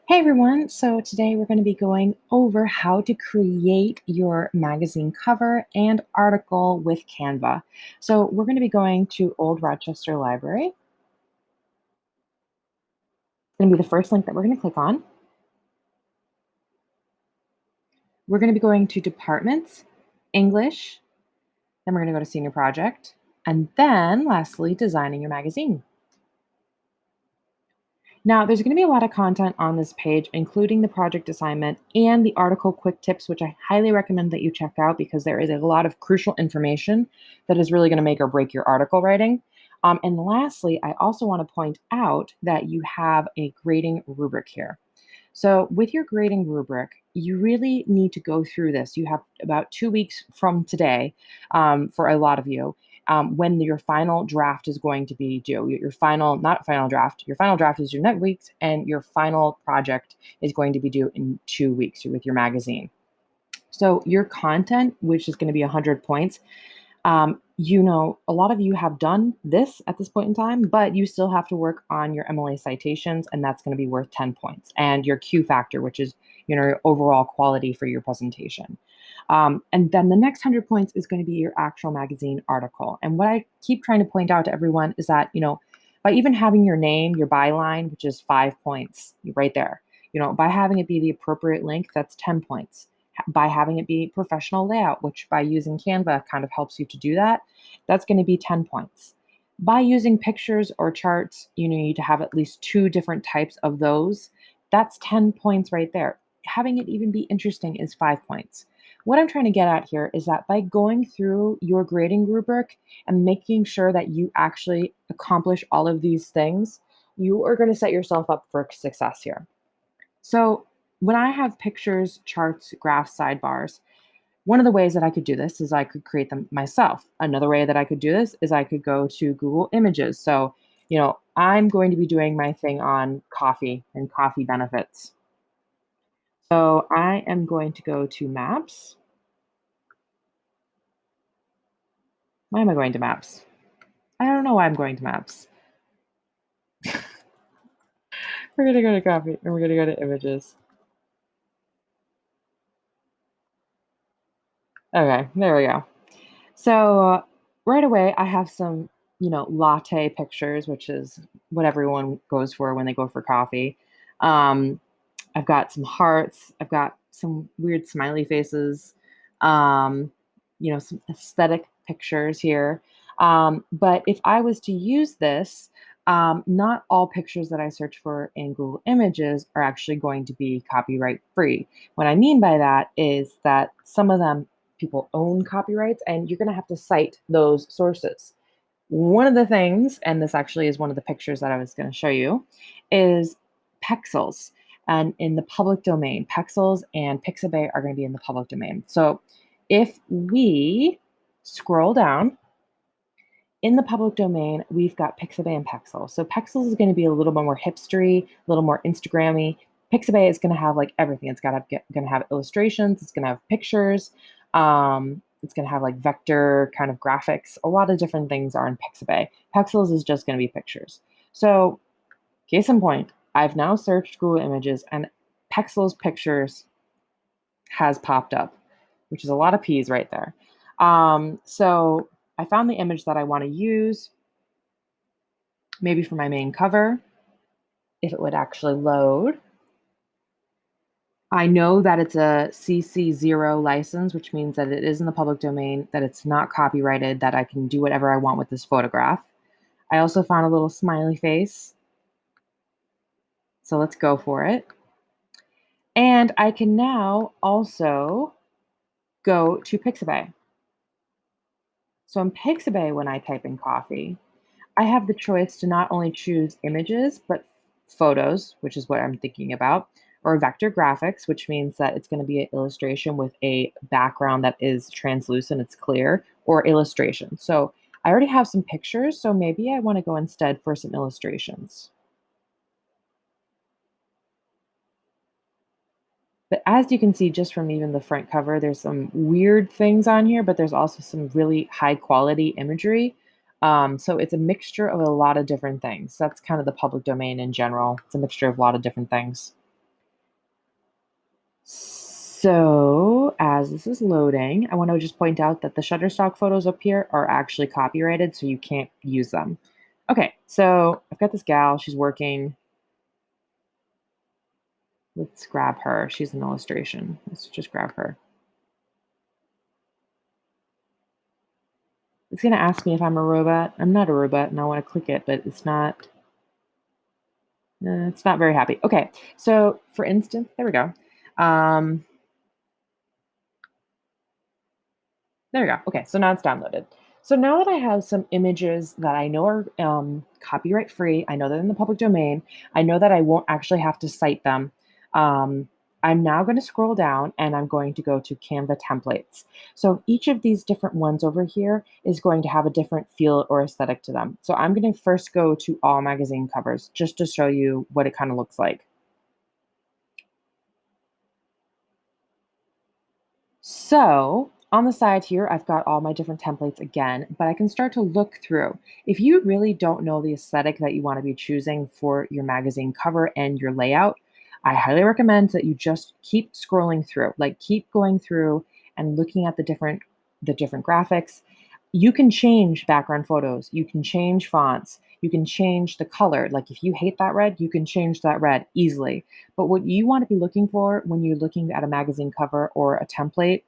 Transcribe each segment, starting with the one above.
Hey everyone, so today we're going to be going over how to create your magazine cover and article with Canva. So we're going to be going to Old Rochester Library. It's going to be the first link that we're going to click on. We're going to be going to Departments, English, then we're going to go to Senior Project, and then lastly, Designing Your Magazine. Now, there's going to be a lot of content on this page, including the project assignment and the article quick tips, which I highly recommend that you check out because there is a lot of crucial information that is really going to make or break your article writing. And lastly, I also want to point out that you have a grading rubric here. So, with your grading rubric, you really need to go through this. You have about 2 weeks from today for a lot of you when your final draft is going to be due. Your final, not final draft, your final draft is due next week, and your final project is going to be due in 2 weeks with your magazine. So, your content, which is going to be 100 points, a lot of you have done this at this point in time, but you still have to work on your MLA citations, and that's going to be worth 10 points, and your Q factor, which is your overall quality for your presentation. And then the next 100 points is going to be your actual magazine article. And what I keep trying to point out to everyone is that, by even having your name, your byline, which is 5 points right there, by having it be the appropriate link, that's 10 points by having it be professional layout, which by using Canva kind of helps you to do that, that's going to be 10 points. By using pictures or charts, you need to have at least two different types of those. That's 10 points right there. Having it even be interesting is 5 points. What I'm trying to get at here is that by going through your grading rubric and making sure that you actually accomplish all of these things, you are going to set yourself up for success here. So, when I have pictures, charts, graphs, sidebars, one of the ways that I could do this is I could create them myself. Another way that I could do this is I could go to Google Images. So, I'm going to be doing my thing on coffee and coffee benefits. So, I am going to go to Maps. Why am I going to Maps? I don't know why I'm going to Maps. We're going to go to coffee and we're going to go to Images. Okay, there we go. So right away, I have some, latte pictures, which is what everyone goes for when they go for coffee. Um, I've got some hearts. I've got some weird smiley faces. Some aesthetic pictures here. But if I was to use this, not all pictures that I search for in Google Images are actually going to be copyright free. What I mean by that is that some of them people own copyrights, and you're going to have to cite those sources. One of the things, and this actually is one of the pictures that I was going to show you, is Pexels. And in the public domain, Pexels and Pixabay are going to be in the public domain. So if we scroll down in the public domain, we've got Pixabay and Pexels. So Pexels is going to be a little bit more hipstery, a little more Instagrammy. Pixabay is going to have like everything. It's going to have illustrations. It's going to have pictures. It's going to have like vector kind of graphics. A lot of different things are in Pixabay. Pexels is just going to be pictures. So, case in point, I've now searched Google Images and Pexels Pictures has popped up, which is a lot of P's right there. So I found the image that I want to use, maybe for my main cover, if it would actually load. I know that it's a CC0 license, which means that it is in the public domain, that it's not copyrighted, that I can do whatever I want with this photograph. I also found a little smiley face. So let's go for it. And I can now also go to Pixabay. So in Pixabay, when I type in coffee, I have the choice to not only choose images, but photos, which is what I'm thinking about, or vector graphics, which means that it's going to be an illustration with a background that is translucent, it's clear, or illustration. So I already have some pictures, so maybe I want to go instead for some illustrations. But as you can see, just from even the front cover, there's some weird things on here, but there's also some really high quality imagery. So it's a mixture of a lot of different things. That's kind of the public domain in general. It's a mixture of a lot of different things. So, as this is loading, I want to just point out that the Shutterstock photos up here are actually copyrighted, so you can't use them. Okay, so I've got this gal, she's working. Let's grab her. She's an illustration. Let's just grab her. It's going to ask me if I'm a robot. I'm not a robot, and I want to click it, but it's not very happy. Okay, so for instance, there we go. Um, There we go. Okay, so now it's downloaded. So now that I have some images that I know are copyright free, I know they're in the public domain, I know that I won't actually have to cite them. Um, I'm now going to scroll down and I'm going to go to Canva templates. So each of these different ones over here is going to have a different feel or aesthetic to them. So I'm going to first go to all magazine covers just to show you what it kind of looks like. So on the side here, I've got all my different templates again, but I can start to look through. If you really don't know the aesthetic that you want to be choosing for your magazine cover and your layout, I highly recommend that you just keep scrolling through, like keep going through and looking at the different graphics. You can change background photos, you can change fonts, you can change the color. Like if you hate that red, you can change that red easily. But what you want to be looking for when you're looking at a magazine cover or a template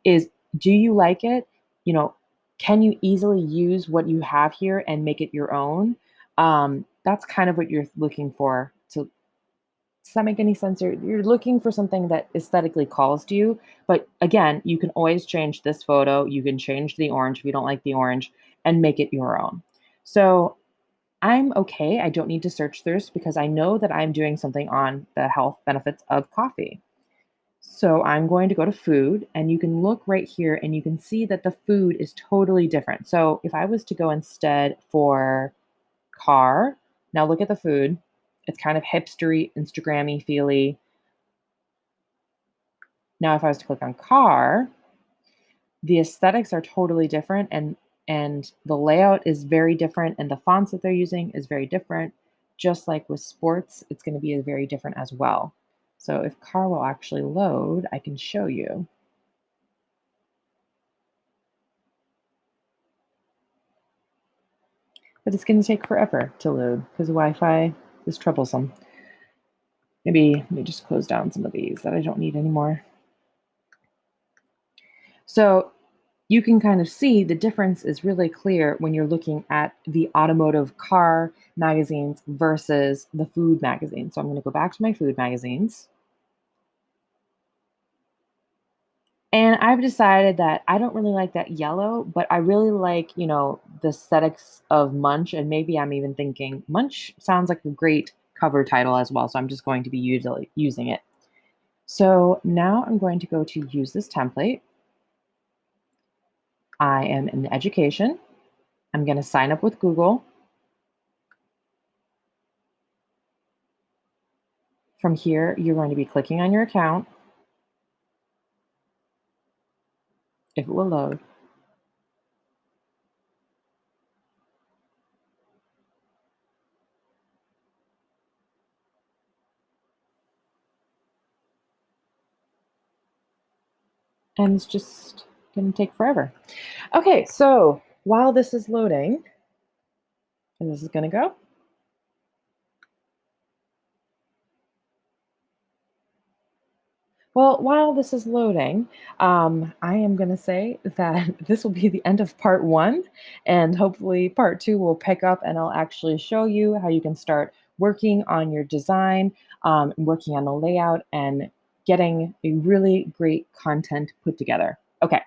is, do you like it? You know, can you easily use what you have here and make it your own? That's kind of what you're looking for. Does that make any sense? You're looking for something that aesthetically calls to you. But again, you can always change this photo. You can change the orange if you don't like the orange and make it your own. So I'm okay. I don't need to search this because I know that I'm doing something on the health benefits of coffee. So I'm going to go to food, and you can look right here and you can see that the food is totally different. So if I was to go instead for car, now look at the food. It's kind of hipstery, Instagrammy feely. Now if I was to click on car, the aesthetics are totally different and the layout is very different and the fonts that they're using is very different. Just like with sports, it's going to be very different as well. So if car will actually load, I can show you. But it's going to take forever to load because Wi-Fi is troublesome. Maybe let me just close down some of these that I don't need anymore. So you can kind of see the difference is really clear when you're looking at the automotive car magazines versus the food magazine. So I'm going to go back to my food magazines. And I've decided that I don't really like that yellow, but I really like, the aesthetics of Munch. And maybe I'm even thinking Munch sounds like a great cover title as well. So I'm just going to be using it. So now I'm going to go to use this template. I am in education. I'm going to sign up with Google. From here, you're going to be clicking on your account, if it will load. And it's just going to take forever. Okay, so while this is loading, and this is going to go. Well, while this is loading, I am going to say that this will be the end of part one, and hopefully part two will pick up and I'll actually show you how you can start working on your design, working on the layout, and getting a really great content put together. Okay,